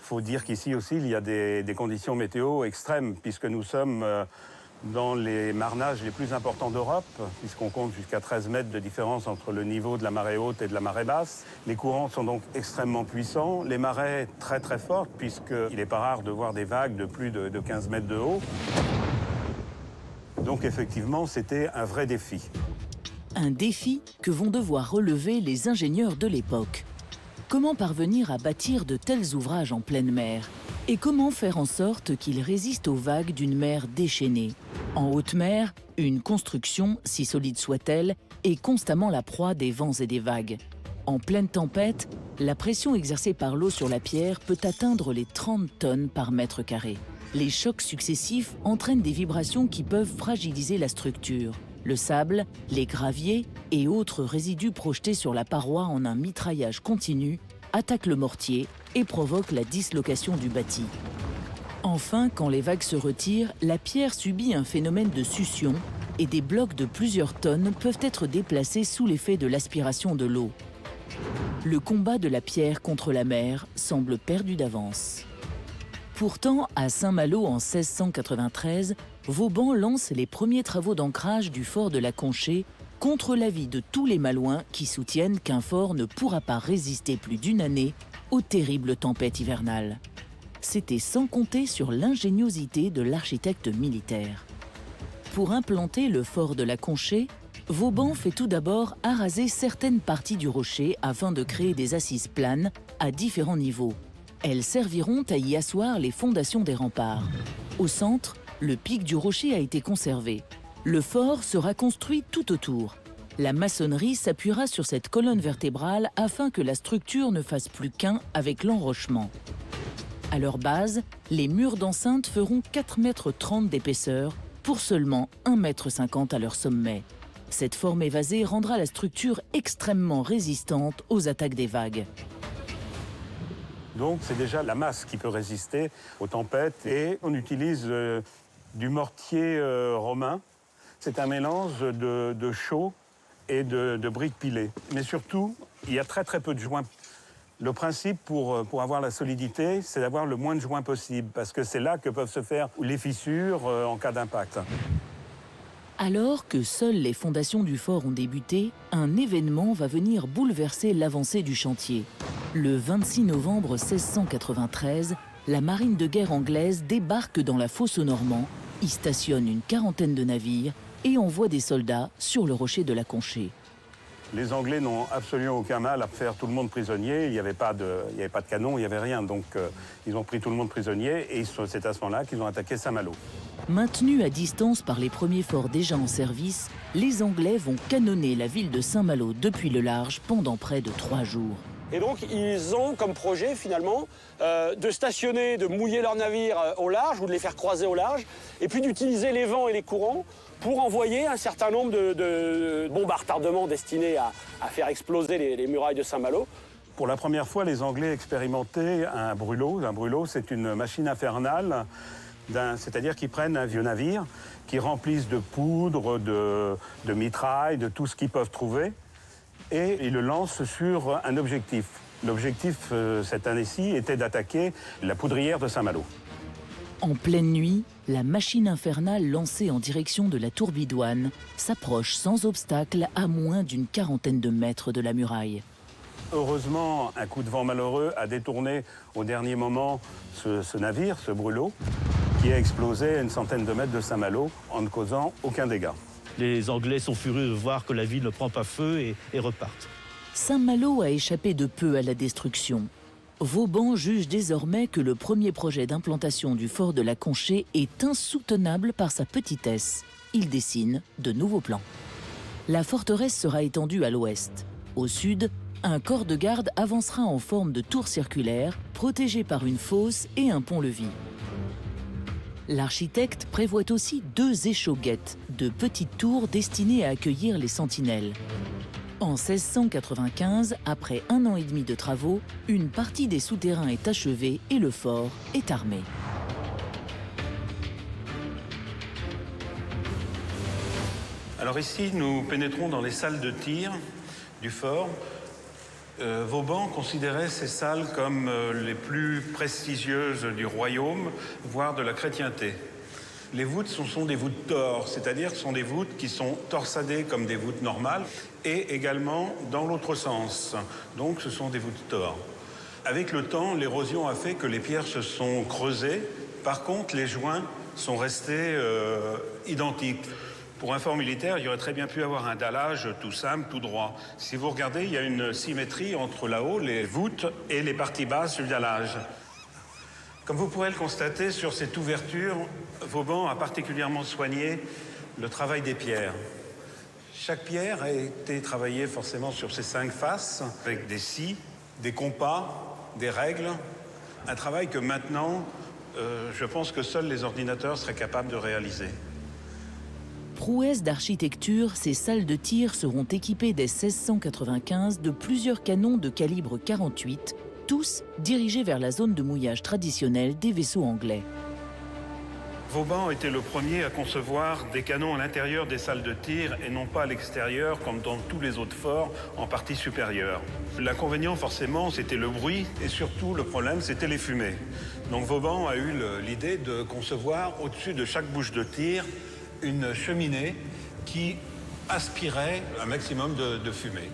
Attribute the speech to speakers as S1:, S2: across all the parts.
S1: Il faut dire qu'ici aussi, il y a des conditions météo extrêmes, puisque nous sommes dans les marnages les plus importants d'Europe, puisqu'on compte jusqu'à 13 mètres de différence entre le niveau de la marée haute et de la marée basse. Les courants sont donc extrêmement puissants, les marées très très fortes, puisqu'il n'est pas rare de voir des vagues de plus de 15 mètres de haut. Donc effectivement, c'était un vrai défi.
S2: Un défi que vont devoir relever les ingénieurs de l'époque. Comment parvenir à bâtir de tels ouvrages en pleine mer? Et comment faire en sorte qu'ils résistent aux vagues d'une mer déchaînée? En haute mer, une construction, si solide soit-elle, est constamment la proie des vents et des vagues. En pleine tempête, la pression exercée par l'eau sur la pierre peut atteindre les 30 tonnes par mètre carré. Les chocs successifs entraînent des vibrations qui peuvent fragiliser la structure. Le sable, les graviers et autres résidus projetés sur la paroi en un mitraillage continu attaquent le mortier et provoquent la dislocation du bâti. Enfin, quand les vagues se retirent, la pierre subit un phénomène de succion et des blocs de plusieurs tonnes peuvent être déplacés sous l'effet de l'aspiration de l'eau. Le combat de la pierre contre la mer semble perdu d'avance. Pourtant, à Saint-Malo en 1693, Vauban lance les premiers travaux d'ancrage du fort de la Conchée contre l'avis de tous les Malouins qui soutiennent qu'un fort ne pourra pas résister plus d'une année aux terribles tempêtes hivernales. C'était sans compter sur l'ingéniosité de l'architecte militaire. Pour implanter le fort de la Conchée, Vauban fait tout d'abord araser certaines parties du rocher afin de créer des assises planes à différents niveaux. Elles serviront à y asseoir les fondations des remparts. Au centre, le pic du rocher a été conservé. Le fort sera construit tout autour. La maçonnerie s'appuiera sur cette colonne vertébrale afin que la structure ne fasse plus qu'un avec l'enrochement. À leur base, les murs d'enceinte feront 4,30 m d'épaisseur pour seulement 1,50 m à leur sommet. Cette forme évasée rendra la structure extrêmement résistante aux attaques des vagues.
S1: Donc c'est déjà la masse qui peut résister aux tempêtes et on utilise du mortier romain. C'est un mélange de chaux et de briques pilées. Mais surtout, il y a très très peu de joints. Le principe pour avoir la solidité, c'est d'avoir le moins de joints possible parce que c'est là que peuvent se faire les fissures en cas d'impact.
S2: Alors que seules les fondations du fort ont débuté, un événement va venir bouleverser l'avancée du chantier. Le 26 novembre 1693, la marine de guerre anglaise débarque dans la fosse aux Normands, y stationne une quarantaine de navires et envoie des soldats sur le rocher de la Conchée.
S1: Les Anglais n'ont absolument aucun mal à faire tout le monde prisonnier. Il n'y avait pas de canon, il n'y avait rien. Donc ils ont pris tout le monde prisonnier et c'est à ce moment-là qu'ils ont attaqué Saint-Malo.
S2: Maintenus à distance par les premiers forts déjà en service, les Anglais vont canonner la ville de Saint-Malo depuis le large pendant près de 3 jours.
S3: Et donc, ils ont comme projet, finalement, de stationner, de mouiller leurs navires au large ou de les faire croiser au large, et puis d'utiliser les vents et les courants pour envoyer un certain nombre de bombes à retardement destinées à faire exploser les murailles de Saint-Malo.
S1: Pour la première fois, les Anglais expérimentaient un brûlot. Un brûlot, c'est une machine infernale, c'est-à-dire qu'ils prennent un vieux navire, qu'ils remplissent de poudre, de mitraille, de tout ce qu'ils peuvent trouver, et ils le lancent sur un objectif. L'objectif, cette année-ci, était d'attaquer la poudrière de Saint-Malo.
S2: En pleine nuit, la machine infernale lancée en direction de la tour Bidoine s'approche sans obstacle à moins d'une quarantaine de mètres de la muraille.
S1: Heureusement, un coup de vent malheureux a détourné au dernier moment ce navire, ce brûlot, qui a explosé à une centaine de mètres de Saint-Malo en ne causant aucun dégât.
S4: Les Anglais sont furieux de voir que la ville ne prend pas feu et repartent.
S2: Saint-Malo a échappé de peu à la destruction. Vauban juge désormais que le premier projet d'implantation du fort de la Conchée est insoutenable par sa petitesse. Il dessine de nouveaux plans. La forteresse sera étendue à l'ouest. Au sud, un corps de garde avancera en forme de tour circulaire, protégé par une fosse et un pont-levis. L'architecte prévoit aussi 2 échauguettes, de petites tours destinées à accueillir les sentinelles. En 1695, après 1 an et demi de travaux, une partie des souterrains est achevée et le fort est armé.
S1: Alors ici, nous pénétrons dans les salles de tir du fort. Vauban considérait ces salles comme les plus prestigieuses du royaume, voire de la chrétienté. Les voûtes sont des voûtes tors, c'est-à-dire que ce sont des voûtes qui sont torsadées comme des voûtes normales et également dans l'autre sens. Donc ce sont des voûtes tors. Avec le temps, l'érosion a fait que les pierres se sont creusées. Par contre, les joints sont restés identiques. Pour un fort militaire, il y aurait très bien pu avoir un dallage tout simple, tout droit. Si vous regardez, il y a une symétrie entre là-haut, les voûtes, et les parties basses du dallage. Comme vous pourrez le constater sur cette ouverture, Vauban a particulièrement soigné le travail des pierres. Chaque pierre a été travaillée forcément sur ses 5 faces, avec des scies, des compas, des règles. Un travail que maintenant, je pense que seuls les ordinateurs seraient capables de réaliser.
S2: Prouesse d'architecture, ces salles de tir seront équipées dès 1695 de plusieurs canons de calibre 48, tous dirigés vers la zone de mouillage traditionnelle des vaisseaux anglais.
S1: Vauban était le premier à concevoir des canons à l'intérieur des salles de tir et non pas à l'extérieur comme dans tous les autres forts en partie supérieure. L'inconvénient forcément c'était le bruit et surtout le problème c'était les fumées. Donc Vauban a eu l'idée de concevoir au-dessus de chaque bouche de tir une cheminée qui aspirait un maximum de fumée.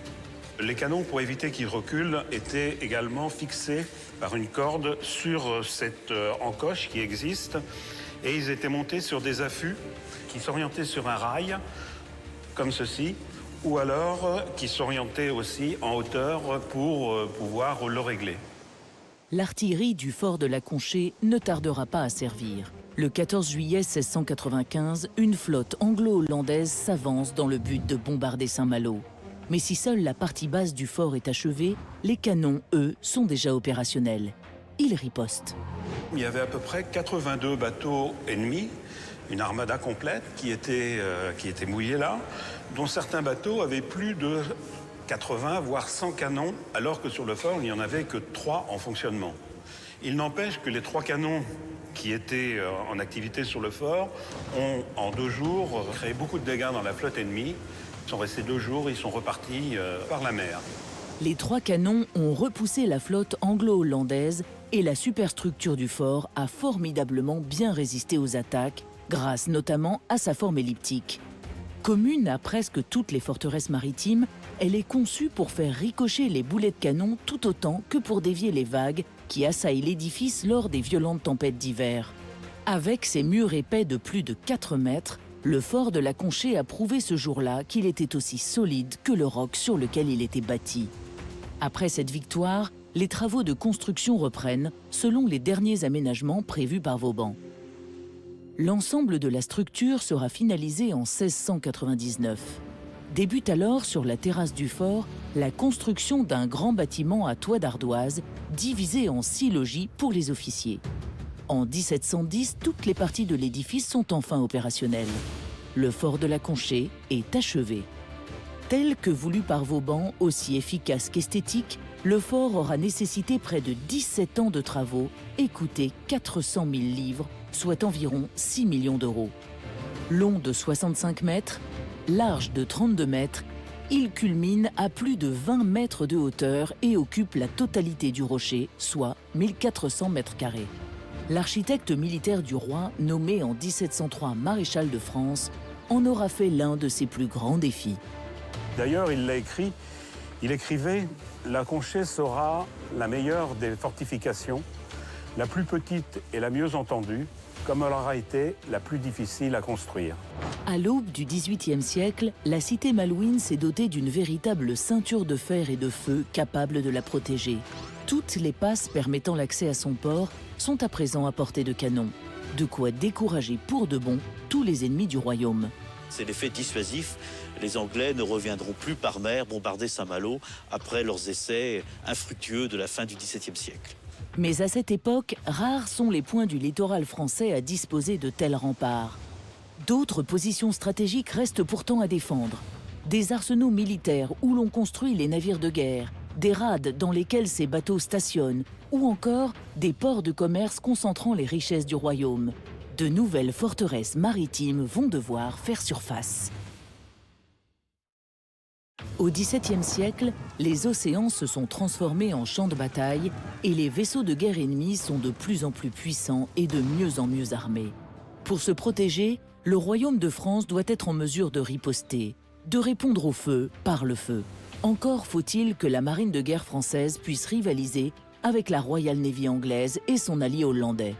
S1: Les canons, pour éviter qu'ils reculent, étaient également fixés par une corde sur cette encoche qui existe et ils étaient montés sur des affûts qui s'orientaient sur un rail, comme ceci, ou alors qui s'orientaient aussi en hauteur pour pouvoir le régler.
S2: L'artillerie du fort de la Conchée ne tardera pas à servir. Le 14 juillet 1695, une flotte anglo-hollandaise s'avance dans le but de bombarder Saint-Malo. Mais si seule la partie basse du fort est achevée, les canons, eux, sont déjà opérationnels. Ils ripostent.
S1: Il y avait à peu près 82 bateaux ennemis, une armada complète qui était mouillée là, dont certains bateaux avaient plus de 80, voire 100 canons, alors que sur le fort, il n'y en avait que 3 en fonctionnement. Il n'empêche que les 3 canons qui étaient en activité sur le fort ont, en 2 jours, créé beaucoup de dégâts dans la flotte ennemie. Ils sont restés 2 jours, ils sont repartis par la mer.
S2: Les 3 canons ont repoussé la flotte anglo-hollandaise et la superstructure du fort a formidablement bien résisté aux attaques, grâce notamment à sa forme elliptique. Commune à presque toutes les forteresses maritimes, elle est conçue pour faire ricocher les boulets de canon tout autant que pour dévier les vagues qui assaillent l'édifice lors des violentes tempêtes d'hiver. Avec ses murs épais de plus de 4 mètres, le fort de la Conchée a prouvé ce jour-là qu'il était aussi solide que le roc sur lequel il était bâti. Après cette victoire, les travaux de construction reprennent selon les derniers aménagements prévus par Vauban. L'ensemble de la structure sera finalisé en 1699. Débute alors sur la terrasse du fort la construction d'un grand bâtiment à toit d'ardoise divisé en 6 logis pour les officiers. En 1710, toutes les parties de l'édifice sont enfin opérationnelles. Le fort de la Conchée est achevé. Tel que voulu par Vauban, aussi efficace qu'esthétique, le fort aura nécessité près de 17 ans de travaux et coûté 400 000 livres, soit environ 6 millions d'euros. Long de 65 mètres, large de 32 mètres, il culmine à plus de 20 mètres de hauteur et occupe la totalité du rocher, soit 1400 mètres carrés. L'architecte militaire du roi, nommé en 1703 maréchal de France, en aura fait l'un de ses plus grands défis.
S1: D'ailleurs, il l'a écrit, il écrivait « La Conchée sera la meilleure des fortifications, la plus petite et la mieux entendue, comme elle aura été la plus difficile à construire. »
S2: À l'aube du XVIIIe siècle, la cité malouine s'est dotée d'une véritable ceinture de fer et de feu capable de la protéger. Toutes les passes permettant l'accès à son port sont à présent à portée de canon. De quoi décourager pour de bon tous les ennemis du royaume.
S4: C'est l'effet dissuasif. Les Anglais ne reviendront plus par mer bombarder Saint-Malo après leurs essais infructueux de la fin du XVIIe siècle.
S2: Mais à cette époque, rares sont les points du littoral français à disposer de tels remparts. D'autres positions stratégiques restent pourtant à défendre. Des arsenaux militaires où l'on construit les navires de guerre, des rades dans lesquels ces bateaux stationnent, ou encore des ports de commerce concentrant les richesses du royaume. De nouvelles forteresses maritimes vont devoir faire surface. Au XVIIe siècle, les océans se sont transformés en champs de bataille et les vaisseaux de guerre ennemis sont de plus en plus puissants et de mieux en mieux armés. Pour se protéger, le royaume de France doit être en mesure de riposter, de répondre au feu par le feu. Encore faut-il que la marine de guerre française puisse rivaliser avec la Royal Navy anglaise et son allié hollandais.